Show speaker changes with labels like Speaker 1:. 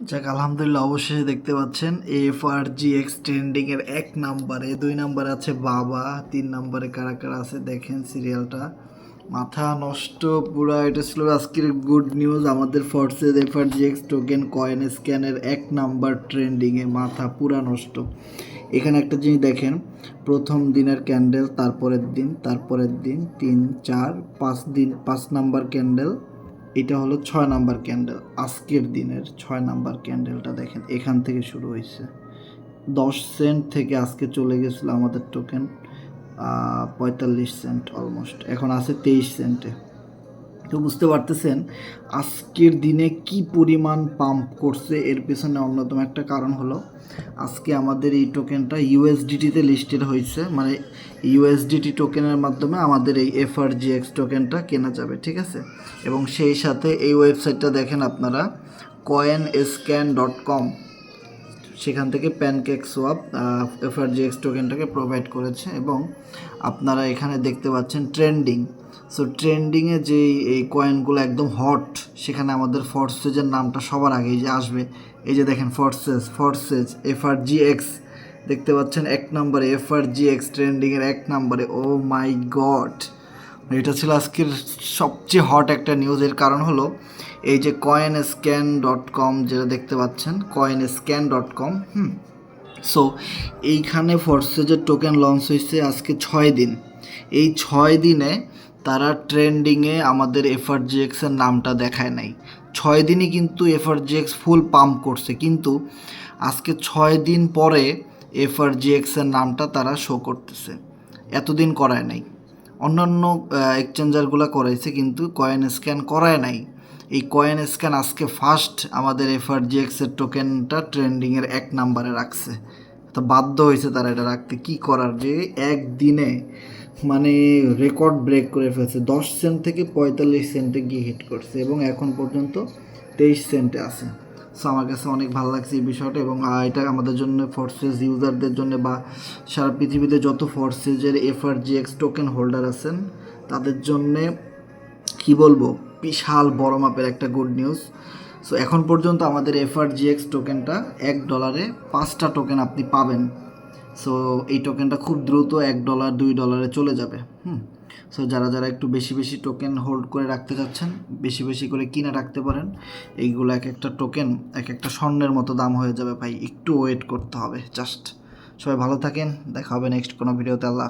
Speaker 1: যাক আলহামদুলিল্লাহ, অবশেষে দেখতে পাচ্ছেন এফআরজিএক্স ট্রেন্ডিং এর 1 নম্বরে, 2 নম্বরে আছে বাবা, 3 নম্বরে কারা কারা আছে দেখেন সিরিয়ালটা। মাথা নষ্ট পুরা। এটা ছিল আজকের গুড নিউজ। আমাদের ফোর্সেস এফআরজিএক্স টোকেন কয়েন স্ক্যানের 1 নম্বর ট্রেন্ডিংয়ে, মাথা পুরা নষ্ট। এখানে একটা জিনিস দেখেন, প্রথম দিনের ক্যান্ডেল, তারপরের দিন, তারপরের দিন, 3, 4, 5 দিন, 5 নম্বর ক্যান্ডেল, এটা হলো 6 নম্বর ক্যান্ডেল। আজকের দিনের 6 নম্বর ক্যান্ডেলটা দেখেন, এখান থেকে শুরু হয়েছে 10 সেন্ট থেকে আজকে চলে গেছিলো আমাদের টোকেন 45 সেন্ট অলমোস্ট, এখন আছে 23 সেন্টে। তো বুঝতে পারতেছেন আজকের দিনে কি পরিমাণ পাম্প করছে। এর পেছনে অন্যতম একটা কারণ হলো আজকে আমাদের এই টোকেনটা ইউএসডিটিতে লিস্টেড হয়েছে, মানে ইউএসডিটি টোকেনের মাধ্যমে আমাদের এই এফআরজিএক্স টোকেনটা কেনা যাবে, ঠিক আছে। এবং সেই সাথে এই ওয়েবসাইটটা দেখেন আপনারা, coinscan.com, সেখান থেকে প্যানকেক সোয়াপ এফআরজিএক্স টোকেনটাকে প্রোভাইড করেছে। এবং আপনারা এখানে দেখতে পাচ্ছেন ট্রেন্ডিং। সো ট্রেন্ডিংয়ে যে এই কয়েনগুলো একদম হট, সেখানে আমাদের ফোর্সেজের নামটা সবার আগেই যে আসবে। এই যে দেখেন ফোর্সেজ এফআরজিএক্স দেখতে পাচ্ছেন 1 নম্বরে, এফআরজিএক্স ট্রেন্ডিংয়ের 1 নম্বরে। ও মাই গড, এটা ছিল আজকের সবচেয়ে হট একটা নিউজ। এর কারণ হলো এই যে coinscan.com, যেটা দেখতে পাচ্ছেন coinscan.com। সো এইখানে ফোর্সেজের টোকেন লঞ্চ হয়েছে আজকে 6 দিন। এই 6 দিনে তারা ট্রেন্ডিংয়ে আমাদের এফআরজিএক্সের নামটা দেখায় নাই। 6 দিনই কিন্তু এফআরজিএক্স ফুল পাম্প করছে, কিন্তু আজকে 6 দিন পরে এফআরজিএক্সের নামটা তারা শো করতেছে। এতদিন করায় নাই। অন্যান্য এক্সচেঞ্জারগুলো করাইছে, কিন্তু কয়েন স্ক্যান করায় নাই। এই কয়েন স্ক্যান আজকে ফার্স্ট আমাদের এফআরজিএক্সের টোকেনটা ট্রেন্ডিংয়ের 1 নম্বরে রাখছে। তো বাধ্য হয়েছে তারা এটা রাখতে, কী করার, যে একদিনে মানে রেকর্ড ব্রেক করে ফেলছে। 10 সেন্ট থেকে 45 সেন্টে গিয়ে হিট করছে এবং এখন পর্যন্ত 23 সেন্টে আছে। সো আমার কাছে অনেক ভালো লাগছে এই বিষয়টা। এবং এটা আমাদের জন্য, ফোর্সেস ইউজারদের জন্য বা সারা পৃথিবীতে যত ফোর্সেজের এফআরজিএক্স টোকেন হোল্ডার আছেন তাদের জন্যে কি বলবো, বিশাল বড় মাপের একটা গুড নিউজ। সো এখন পর্যন্ত আমাদের এফআরজিএক্স টোকেনটা $1 5টা টোকেন আপনি পাবেন। সো এই টোকেনটা খুব দ্রুত $1 $2 চলে যাবে। সো যারা যারা একটু বেশি বেশি টোকেন হোল্ড করে রাখতে চাচ্ছেন, বেশি বেশি করে কিনে রাখতে পারেন। এইগুলো এক একটা টোকেন এক একটা স্বর্ণের মতো দাম হয়ে যাবে ভাই, একটু ওয়েট করতে হবে জাস্ট। সবাই ভালো থাকেন, দেখা হবে নেক্সট কোনো ভিডিওতে। আল্লাহ।